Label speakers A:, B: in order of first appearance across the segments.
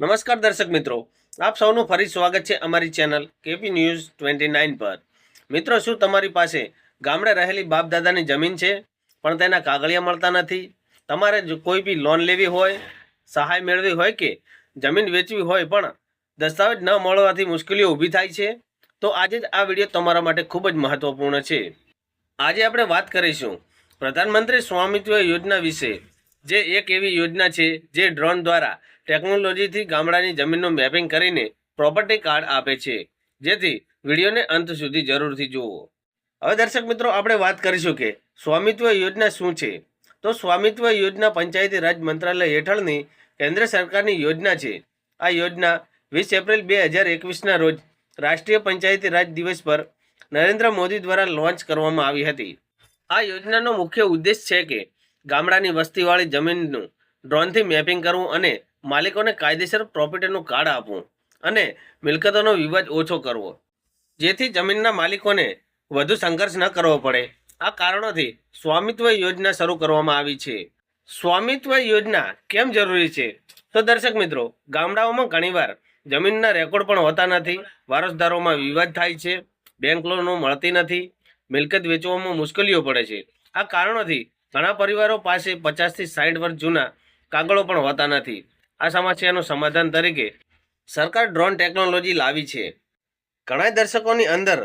A: નમસ્કાર દર્શક મિત્રો, આપ સૌનું ફરી સ્વાગત છે અમારી ચેનલ કેપી ન્યૂઝ 29 પર। મિત્રો, શું તમારી પાસે ગામડે રહેલી બાપ દાદાની જમીન છે પણ તેના કાગળિયા મળતા નથી? તમારે જો કોઈ બી લોન લેવી હોય, સહાય મેળવી હોય કે જમીન વેચવી હોય પણ દસ્તાવેજ ન મળવાથી મુશ્કેલીઓ ઊભી થાય છે, તો આજે જ આ વિડીયો તમારા માટે ખૂબ જ મહત્વપૂર્ણ છે। આજે આપણે વાત કરીશું પ્રધાનમંત્રી સ્વામિત્વ યોજના વિશે, જે એક એવી યોજના છે જે ડ્રોન દ્વારા ટેકનોલોજીથી ગામડાની જમીનનું મેપિંગ કરીને પ્રોપર્ટી કાર્ડ આપે છે, જેથી વિડીયોને અંત સુધી જરૂરથી જુઓ। હવે દર્શક મિત્રો, આપણે વાત કરીશું કે સ્વામિત્વ યોજના શું છે। તો સ્વામિત્વ યોજના પંચાયતી રાજ મંત્રાલય હેઠળની કેન્દ્ર સરકારની યોજના છે। આ યોજના 20 એપ્રિલ 2021ના રોજ રાષ્ટ્રીય પંચાયતી રાજ દિવસ પર નરેન્દ્ર મોદી દ્વારા લોન્ચ કરવામાં આવી હતી। આ યોજનાનો મુખ્ય ઉદ્દેશ છે કે ગામડાની વસ્તીવાળી જમીનનું ડ્રોનથી મેપિંગ કરવું અને માલિકોને કાયદેસર પ્રોપર્ટીનું કાર્ડ આપવું અને મિલકતોનો વિવાદ ઓછો કરવો, જેથી જમીનના માલિકોને વધુ સંઘર્ષ ન કરવો પડે। આ કારણોથી સ્વામિત્વ યોજના શરૂ કરવામાં આવી છે। સ્વામિત્વ યોજના કેમ જરૂરી છે? તો દર્શક મિત્રો, ગામડાઓમાં ઘણીવાર જમીનના રેકોર્ડ પણ હોતા નથી, વારસદારોમાં વિવાદ થાય છે, બેંક લોનો મળતી નથી, મિલકત વેચવામાં મુશ્કેલીઓ પડે છે। આ કારણોથી ઘણા પરિવારો પાસે 50થી 60 વર્ષ જૂના કાગળો પણ હોતા નથી। આ સમસ્યાનું સમાધાન તરીકે સરકાર ડ્રોન ટેકનોલોજી લાવી છે। ઘણા દર્શકોની અંદર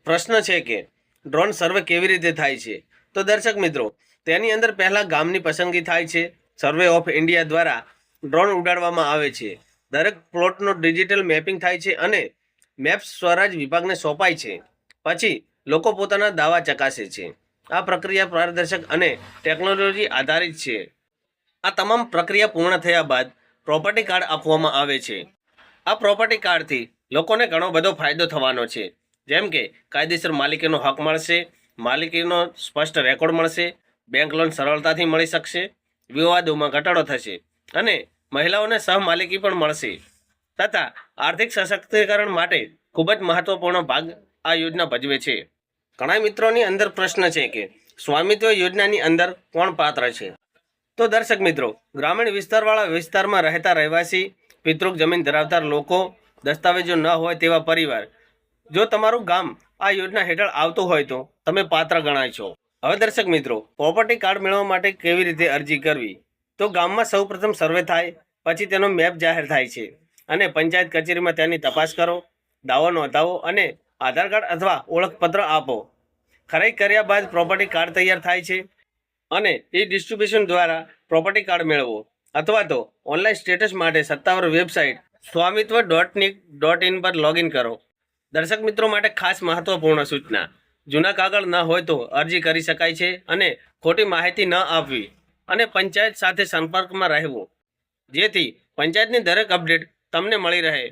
A: પ્રશ્ન છે કે ડ્રોન સર્વે કેવી રીતે થાય છે? તો દર્શક મિત્રો, તેની અંદર પહેલાં ગામની પસંદગી થાય છે। સર્વે ઓફ ઇન્ડિયા દ્વારા ડ્રોન ઉડાડવામાં આવે છે, દરેક પ્લોટનું ડિજિટલ મેપિંગ થાય છે અને મેપ્સ સ્વરાજ વિભાગને સોંપાય છે। પછી લોકો પોતાના દાવા ચકાસે છે। આ પ્રક્રિયા પારદર્શક અને ટેકનોલોજી આધારિત છે। આ તમામ પ્રક્રિયા પૂર્ણ થયા બાદ પ્રોપર્ટી કાર્ડ આપવામાં આવે છે। આ પ્રોપર્ટી કાર્ડથી લોકોને ઘણો બધો ફાયદો થવાનો છે, જેમ કે કાયદેસર માલિકીનો હક મળશે, માલિકીનો સ્પષ્ટ રેકોર્ડ મળશે, બેંક લોન સરળતાથી મળી શકશે, વિવાદોમાં ઘટાડો થશે અને મહિલાઓને સહમાલિકી પણ મળશે તથા આર્થિક સશક્તિકરણ માટે ખૂબ જ મહત્વપૂર્ણ ભાગ આ યોજના ભજવે છે। ઘણા મિત્રોની અંદર પ્રશ્ન છે કે સ્વામિત્વ યોજનાની અંદર કોણ પાત્ર છે? તો દર્શક મિત્રો, ગ્રામીણ વિસ્તારવાળા વિસ્તારમાં રહેતા રહેવાસી, પિતૃક જમીન ધરાવતા લોકો, દસ્તાવેજો ન હોય તેવા પરિવાર, જો તમારું ગામ આ યોજના હેઠળ આવતું હોય તો તમે પાત્ર ગણાય છો। હવે દર્શક મિત્રો, પ્રોપર્ટી કાર્ડ મેળવવા માટે કેવી રીતે અરજી કરવી? તો ગામમાં સૌપ્રથમ સર્વે થાય, પછી તેનો મેપ જાહેર થાય છે અને પંચાયત કચેરીમાં તેની તપાસ કરો, દાવો નોંધાવો અને આધાર કાર્ડ અથવા ઓળખપત્ર આપો। ખરાઈ કર્યા બાદ પ્રોપર્ટી કાર્ડ તૈયાર થાય છે અને ઈ ડિસ્ટ્રીબ્યુશન દ્વારા પ્રોપર્ટી કાર્ડ મેળવો અથવા તો ઓનલાઈન સ્ટેટસ માટે સત્તાવાર વેબસાઇટ swamittva.nic.in પર લોગિન કરો। દર્શક મિત્રો માટે ખાસ મહત્વપૂર્ણ સૂચના: જૂના કાગળ ન હોય તો અરજી કરી શકાય છે અને ખોટી માહિતી ન આપવી અને પંચાયત સાથે સંપર્કમાં રહેવું, જેથી પંચાયતની દરેક અપડેટ તમને મળી રહે।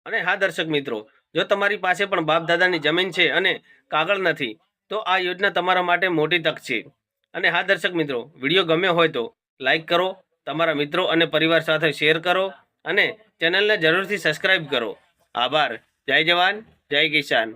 A: અને હા દર્શક મિત્રો, જો તમારી પાસે પણ બાપ દાદાની જમીન છે અને કાગળ નથી, તો આ યોજના તમારા માટે મોટી તક છે। અને હા દર્શક મિત્રો, વિડીયો ગમ્યો હોય તો લાઈક કરો, તમારા મિત્રો અને પરિવાર સાથે શેર કરો અને ચેનલને જરૂરથી સબસ્ક્રાઈબ કરો। આભાર। જય જવાન, જય કિસાન।